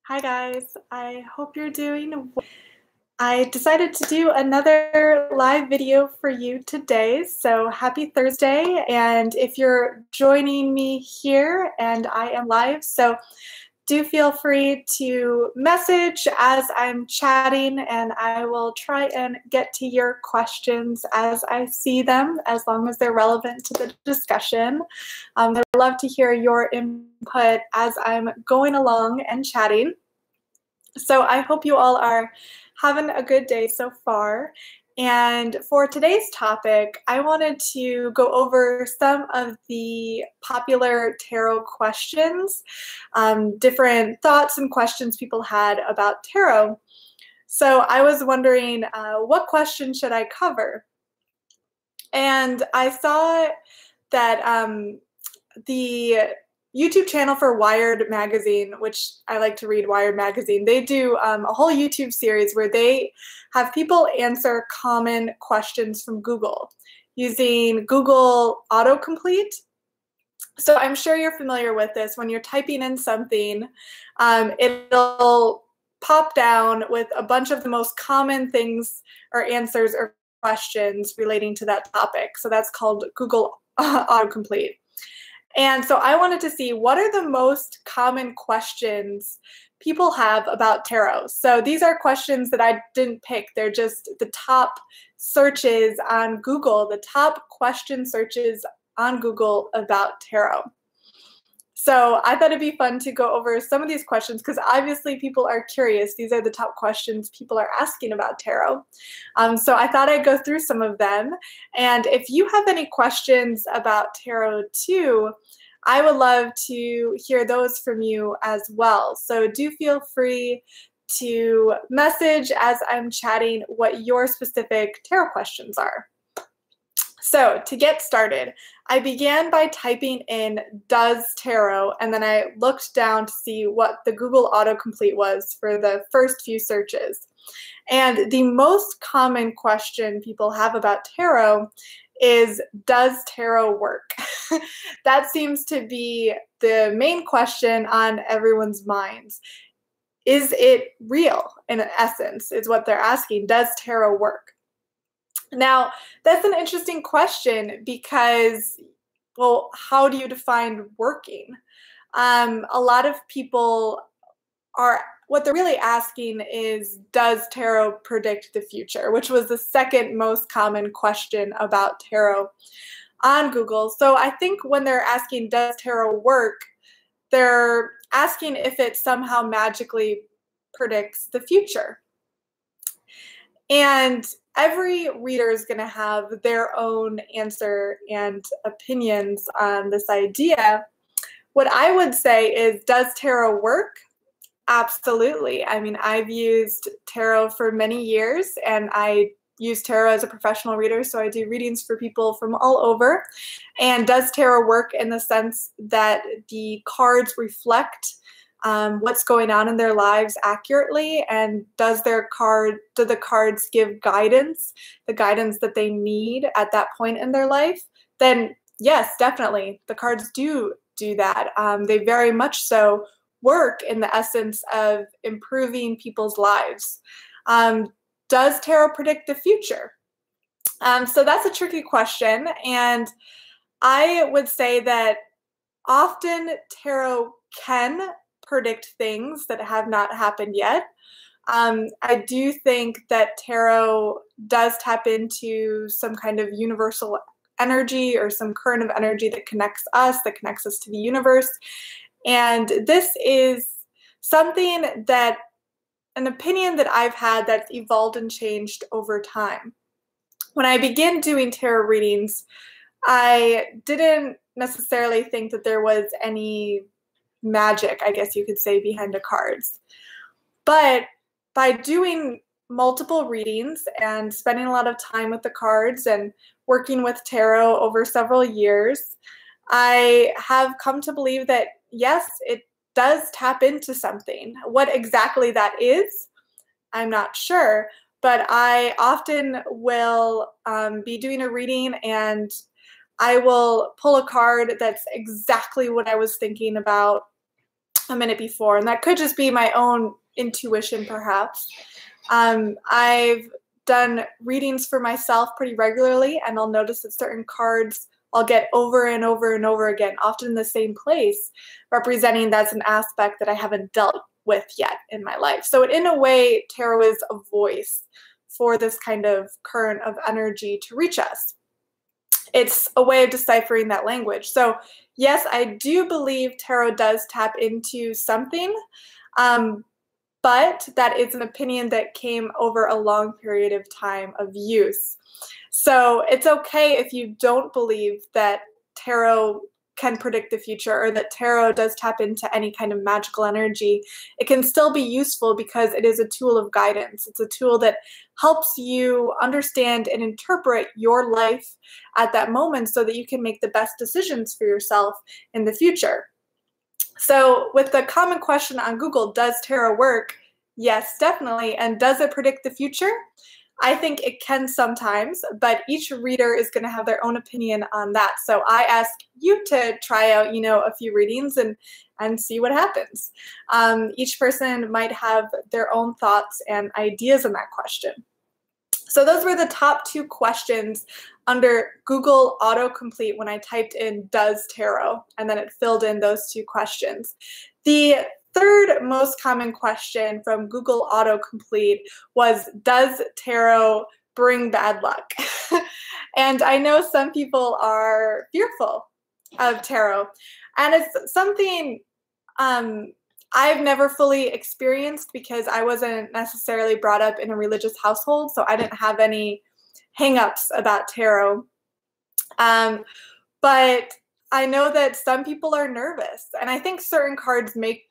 Hi guys, I hope you're doing well. I decided to do another live video for you today, so happy Thursday. And if you're joining me here and I am live, so do feel free to message as I'm chatting and I will try and get to your questions as I see them, as long as they're relevant to the discussion. I'd love to hear your input as I'm going along and chatting. So I hope you all are having a good day so far. And for today's topic, I wanted to go over some of the popular tarot questions, different thoughts and questions people had about tarot. So I was wondering, what question should I cover? And I saw that the YouTube channel for Wired Magazine, which I like to read Wired Magazine, they do a whole YouTube series where they have people answer common questions from Google using Google autocomplete. So I'm sure you're familiar with this. When you're typing in something, it'll pop down with a bunch of the most common things or answers or questions relating to that topic. So that's called Google autocomplete. And so I wanted to see what are the most common questions people have about tarot. So these are questions that I didn't pick. They're just the top searches on Google, the top question searches on Google about tarot. So I thought it'd be fun to go over some of these questions because obviously people are curious. These are the top questions people are asking about tarot. So I thought I'd go through some of them. And if you have any questions about tarot too, I would love to hear those from you as well. So do feel free to message as I'm chatting what your specific tarot questions are. So to get started, I began by typing in "does tarot" and then I looked down to see what the Google autocomplete was for the first few searches. And the most common question people have about tarot is, does tarot work? That seems to be the main question on everyone's minds. Is it real, in essence, is what they're asking. Does tarot work? Now, that's an interesting question because, well, how do you define working? A lot of people what they're really asking is, does tarot predict the future? Which was the second most common question about tarot on Google. So I think when they're asking, does tarot work, they're asking if it somehow magically predicts the future. And every reader is going to have their own answer and opinions on this idea. What I would say is, does tarot work? Absolutely. I mean, I've used tarot for many years and I use tarot as a professional reader, so I do readings for people from all over. And does tarot work in the sense that the cards reflect what's going on in their lives accurately, and do the cards give guidance, the guidance that they need at that point in their life? Then yes, definitely, the cards do that. They very much so work in the essence of improving people's lives. Does tarot predict the future? So that's a tricky question, and I would say that often tarot can predict things that have not happened yet. I do think that tarot does tap into some kind of universal energy or some current of energy that connects us to the universe. And this is something that, an opinion that I've had that's evolved and changed over time. When I began doing tarot readings, I didn't necessarily think that there was any magic, I guess you could say, behind the cards. But by doing multiple readings and spending a lot of time with the cards and working with tarot over several years, I have come to believe that yes, it does tap into something. What exactly that is, I'm not sure, but I often will be doing a reading and I will pull a card that's exactly what I was thinking about a minute before, and that could just be my own intuition, perhaps. I've done readings for myself pretty regularly, and I'll notice that certain cards I'll get over and over and over again, often in the same place, representing that's an aspect that I haven't dealt with yet in my life. So in a way, tarot is a voice for this kind of current of energy to reach us. It's a way of deciphering that language. So yes, I do believe tarot does tap into something, but that is an opinion that came over a long period of time of use. So it's okay if you don't believe that tarot can predict the future or that tarot does tap into any kind of magical energy. It can still be useful because it is a tool of guidance. It's a tool that helps you understand and interpret your life at that moment so that you can make the best decisions for yourself in the future. So with the common question on Google, does tarot work? Yes, definitely. And does it predict the future? I think it can sometimes, but each reader is going to have their own opinion on that. So I ask you to try out, a few readings and see what happens. Each person might have their own thoughts and ideas on that question. So those were the top 2 questions under Google autocomplete when I typed in "does tarot," and then it filled in those 2 questions. The third most common question from Google autocomplete was, does tarot bring bad luck? And I know some people are fearful of tarot, and it's something I've never fully experienced because I wasn't necessarily brought up in a religious household, so I didn't have any hang-ups about tarot. But I know that some people are nervous, and I think certain cards make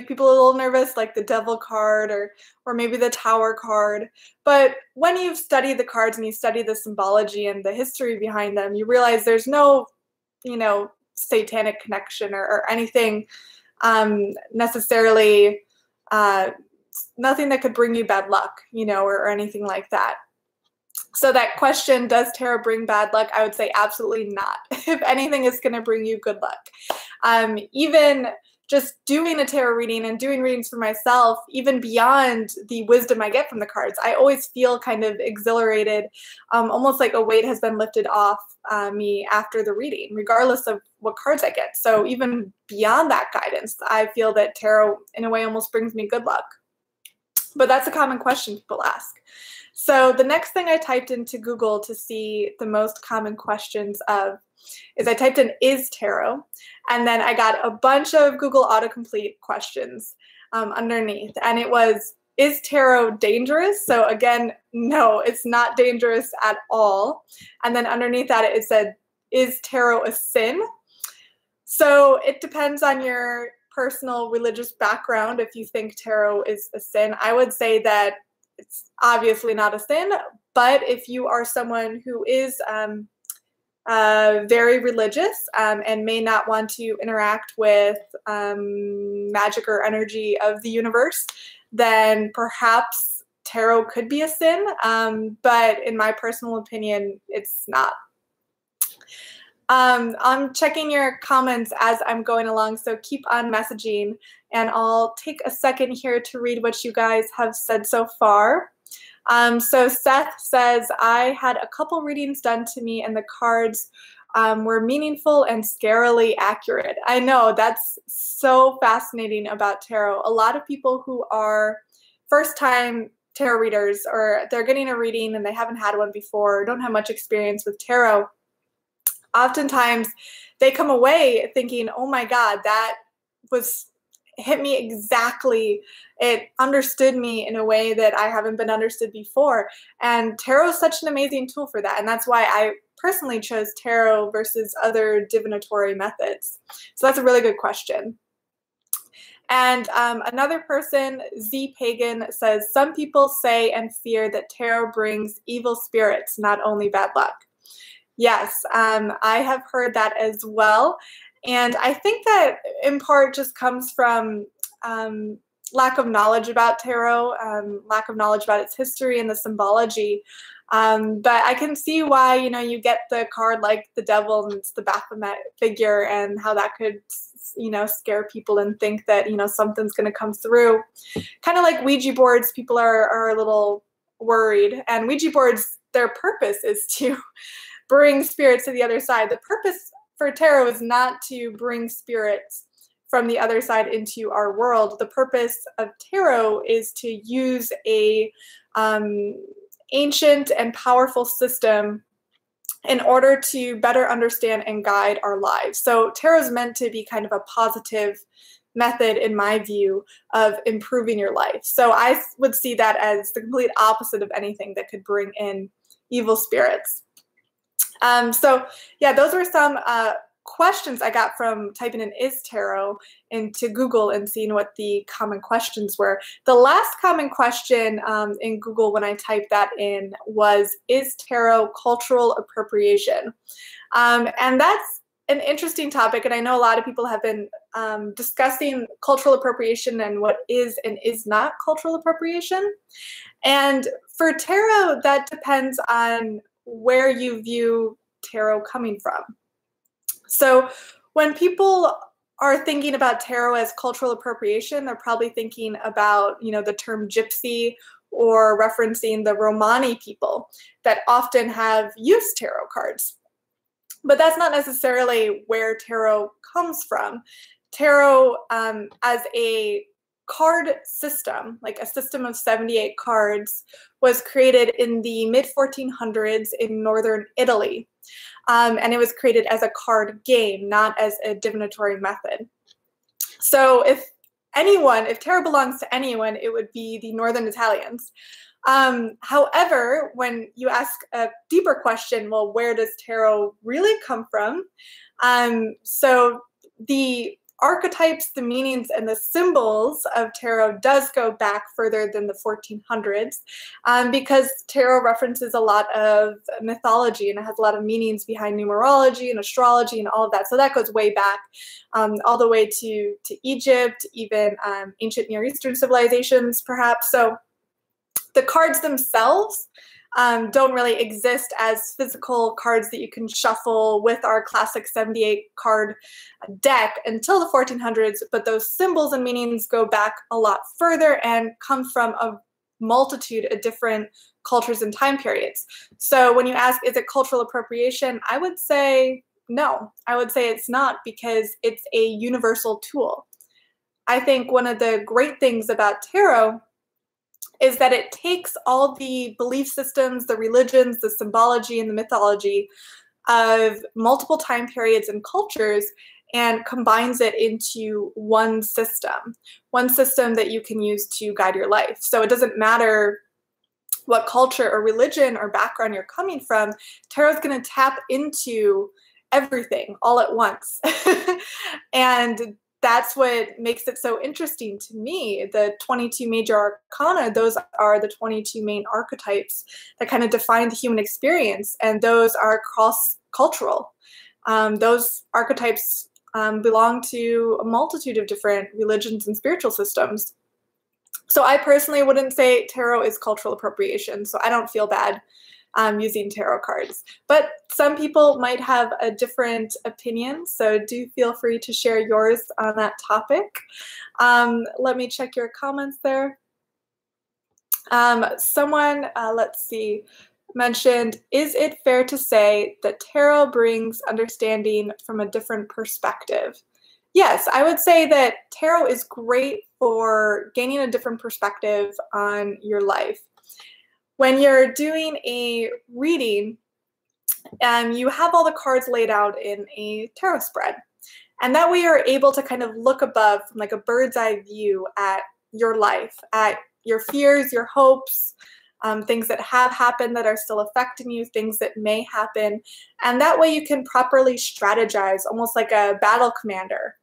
people a little nervous, like the Devil card or maybe the Tower card. But when you've studied the cards and you study the symbology and the history behind them, you realize there's no, satanic connection or anything necessarily, nothing that could bring you bad luck, or anything like that. So that question, does tarot bring bad luck? I would say absolutely not. If anything, it's going to bring you good luck. Even just doing a tarot reading and doing readings for myself, even beyond the wisdom I get from the cards, I always feel kind of exhilarated, almost like a weight has been lifted off me after the reading, regardless of what cards I get. So even beyond that guidance, I feel that tarot, in a way, almost brings me good luck. But that's a common question people ask. So the next thing I typed into Google to see the most common questions of is I typed in "is tarot," and then I got a bunch of Google autocomplete questions underneath, and it was, is tarot dangerous? So again, no, it's not dangerous at all. And then underneath that it said, is tarot a sin? So it depends on your personal religious background if you think tarot is a sin. I would say that it's obviously not a sin, but if you are someone who is very religious and may not want to interact with magic or energy of the universe, then perhaps tarot could be a sin, but in my personal opinion, it's not. I'm checking your comments as I'm going along, so keep on messaging, and I'll take a second here to read what you guys have said so far. So Seth says, I had a couple readings done to me and the cards were meaningful and scarily accurate. I know, that's so fascinating about tarot. A lot of people who are first-time tarot readers, or they're getting a reading and they haven't had one before, or don't have much experience with tarot, oftentimes they come away thinking, oh my God, that hit me exactly. It understood me in a way that I haven't been understood before. And tarot is such an amazing tool for that. And that's why I personally chose tarot versus other divinatory methods. So that's a really good question. And another person, Z Pagan, says, some people say and fear that tarot brings evil spirits, not only bad luck. Yes, I have heard that as well. And I think that in part just comes from lack of knowledge about tarot, lack of knowledge about its history and the symbology. But I can see why, you get the card like the devil and it's the Baphomet figure, and how that could, scare people and think that, something's going to come through. Kind of like Ouija boards, people are a little worried. And Ouija boards, their purpose is to bring spirits to the other side. The purpose for tarot is not to bring spirits from the other side into our world. The purpose of tarot is to use a ancient and powerful system in order to better understand and guide our lives. So tarot is meant to be kind of a positive method, in my view, of improving your life. So I would see that as the complete opposite of anything that could bring in evil spirits. So yeah, those were some questions I got from typing in "is tarot" into Google and seeing what the common questions were. The last common question in Google when I typed that in was, "Is tarot cultural appropriation?" And that's an interesting topic, and I know a lot of people have been discussing cultural appropriation and what is and is not cultural appropriation. And for tarot, that depends on where you view tarot coming from. So when people are thinking about tarot as cultural appropriation, they're probably thinking about, the term gypsy, or referencing the Romani people that often have used tarot cards. But that's not necessarily where tarot comes from. Tarot as a card system, like a system of 78 cards, was created in the mid-1400s in northern Italy. And it was created as a card game, not as a divinatory method. So if tarot belongs to anyone, it would be the Northern Italians. However, when you ask a deeper question, well, where does tarot really come from? So the archetypes, the meanings, and the symbols of tarot does go back further than the 1400s, because tarot references a lot of mythology, and it has a lot of meanings behind numerology and astrology and all of that. So that goes way back, all the way to Egypt, even ancient Near Eastern civilizations, perhaps. So the cards themselves don't really exist as physical cards that you can shuffle with our classic 78 card deck until the 1400s, but those symbols and meanings go back a lot further and come from a multitude of different cultures and time periods. So when you ask, is it cultural appropriation? I would say no. I would say it's not, because it's a universal tool. I think one of the great things about tarot is that it takes all the belief systems, the religions, the symbology, and the mythology of multiple time periods and cultures and combines it into one system that you can use to guide your life. So it doesn't matter what culture or religion or background you're coming from, tarot is going to tap into everything all at once. And that's what makes it so interesting to me. The 22 major arcana, those are the 22 main archetypes that kind of define the human experience, and those are cross-cultural. Those archetypes belong to a multitude of different religions and spiritual systems. So I personally wouldn't say tarot is cultural appropriation, so I don't feel bad using tarot cards. But some people might have a different opinion, so do feel free to share yours on that topic. Let me check your comments there. Someone, let's see, mentioned, is it fair to say that tarot brings understanding from a different perspective? Yes, I would say that tarot is great for gaining a different perspective on your life. When you're doing a reading, you have all the cards laid out in a tarot spread. And that way you're able to kind of look above from like a bird's eye view at your life, at your fears, your hopes, things that have happened that are still affecting you, things that may happen. And that way you can properly strategize, almost like a battle commander,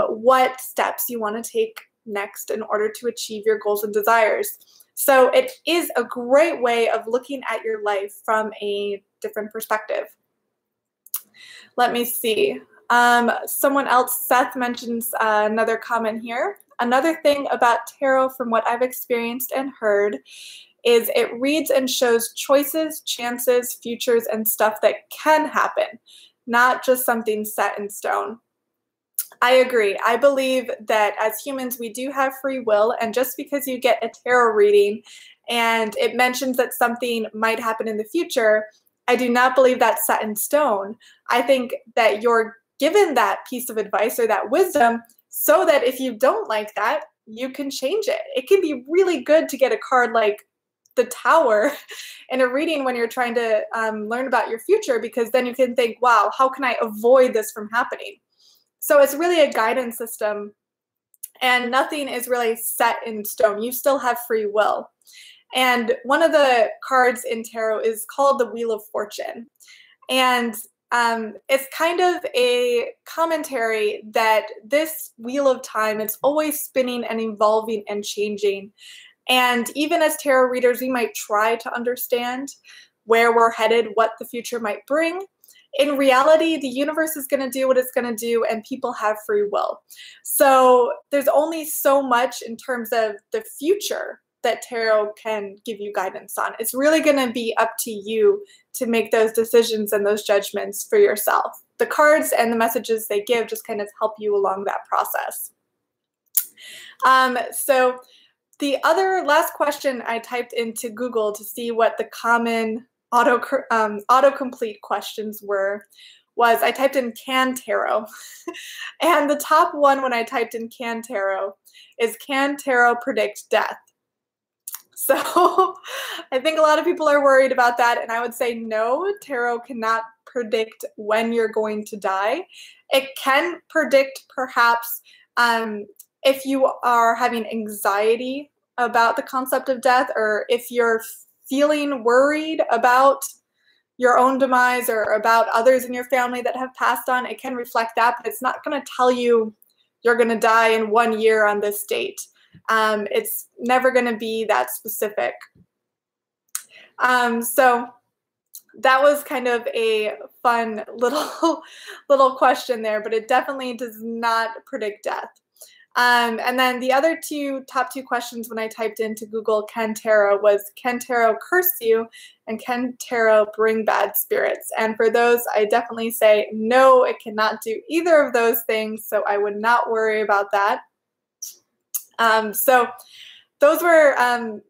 what steps you want to take next in order to achieve your goals and desires. So it is a great way of looking at your life from a different perspective. Let me see. Someone else, Seth, mentions another comment here. Another thing about tarot, from what I've experienced and heard, is it reads and shows choices, chances, futures, and stuff that can happen, not just something set in stone. I agree. I believe that as humans, we do have free will, and just because you get a tarot reading and it mentions that something might happen in the future, I do not believe that's set in stone. I think that you're given that piece of advice or that wisdom so that if you don't like that, you can change it. It can be really good to get a card like the Tower in a reading when you're trying to learn about your future, because then you can think, wow, how can I avoid this from happening? So it's really a guidance system, and nothing is really set in stone. You still have free will. And one of the cards in tarot is called the Wheel of Fortune. And it's kind of a commentary that this wheel of time, it's always spinning and evolving and changing. And even as tarot readers, we might try to understand where we're headed, what the future might bring. In reality, the universe is going to do what it's going to do, and people have free will. So there's only so much in terms of the future that tarot can give you guidance on. It's really going to be up to you to make those decisions and those judgments for yourself. The cards and the messages they give just kind of help you along that process. So the other last question I typed into Google to see what the common autocomplete questions was I typed in can tarot. And the top one when I typed in can tarot is, can tarot predict death? So I think a lot of people are worried about that, and I would say no, tarot cannot predict when you're going to die. It can predict perhaps if you are having anxiety about the concept of death, or if you're feeling worried about your own demise or about others in your family that have passed on, it can reflect that, but it's not going to tell you you're going to die in 1 year on this date. It's never going to be that specific. So that was kind of a fun little question there, but it definitely does not predict death. And then the other top two questions when I typed into Google can tarot was, can tarot curse you, and can tarot bring bad spirits? And for those, I definitely say no, it cannot do either of those things, so I would not worry about that. So those were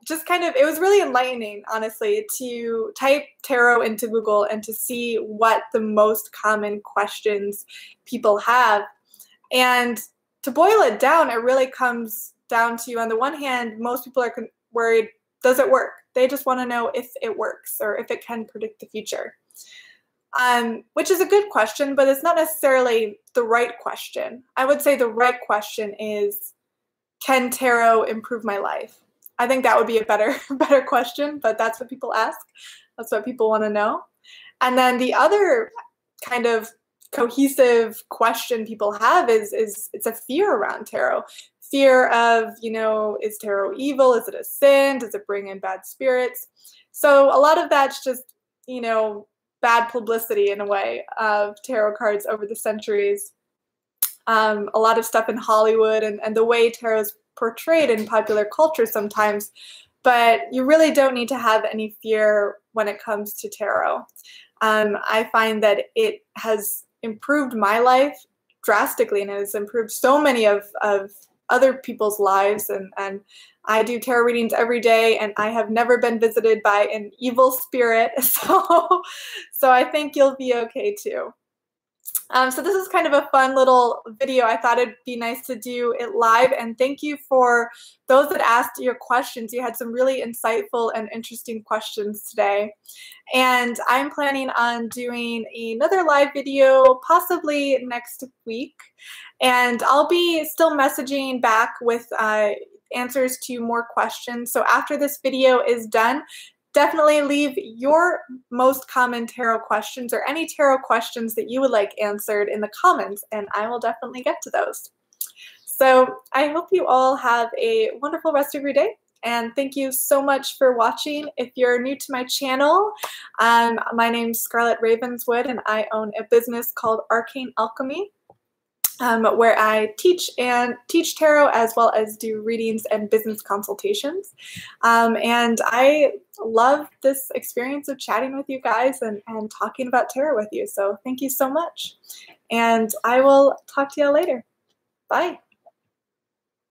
just kind of, it was really enlightening, honestly, to type tarot into Google and to see what the most common questions people have. And to boil it down, it really comes down to, on the one hand, most people are worried, does it work? They just want to know if it works or if it can predict the future, which is a good question, but it's not necessarily the right question. I would say the right question is, can tarot improve my life? I think that would be a better question, but that's what people ask. That's what people want to know. And then the other kind of cohesive question people have is it's a fear around tarot. Fear of, is tarot evil? Is it a sin? Does it bring in bad spirits? So a lot of that's just, bad publicity in a way of tarot cards over the centuries. A lot of stuff in Hollywood and the way tarot is portrayed in popular culture sometimes, but you really don't need to have any fear when it comes to tarot. I find that it has improved my life drastically, and it has improved so many of other people's lives, and I do tarot readings every day, and I have never been visited by an evil spirit, so I think you'll be okay too. So this is kind of a fun little video. I thought it'd be nice to do it live, and thank you for those that asked your questions. You had some really insightful and interesting questions today. And I'm planning on doing another live video possibly next week. And I'll be still messaging back with answers to more questions. So after this video is done, definitely leave your most common tarot questions or any tarot questions that you would like answered in the comments, and I will definitely get to those. So I hope you all have a wonderful rest of your day, and thank you so much for watching. If you're new to my channel, my name's Scarlett Ravenswood, and I own a business called Arcane Alchemy. where I teach tarot as well as do readings and business consultations. And I love this experience of chatting with you guys and talking about tarot with you. So thank you so much. And I will talk to you all later. Bye.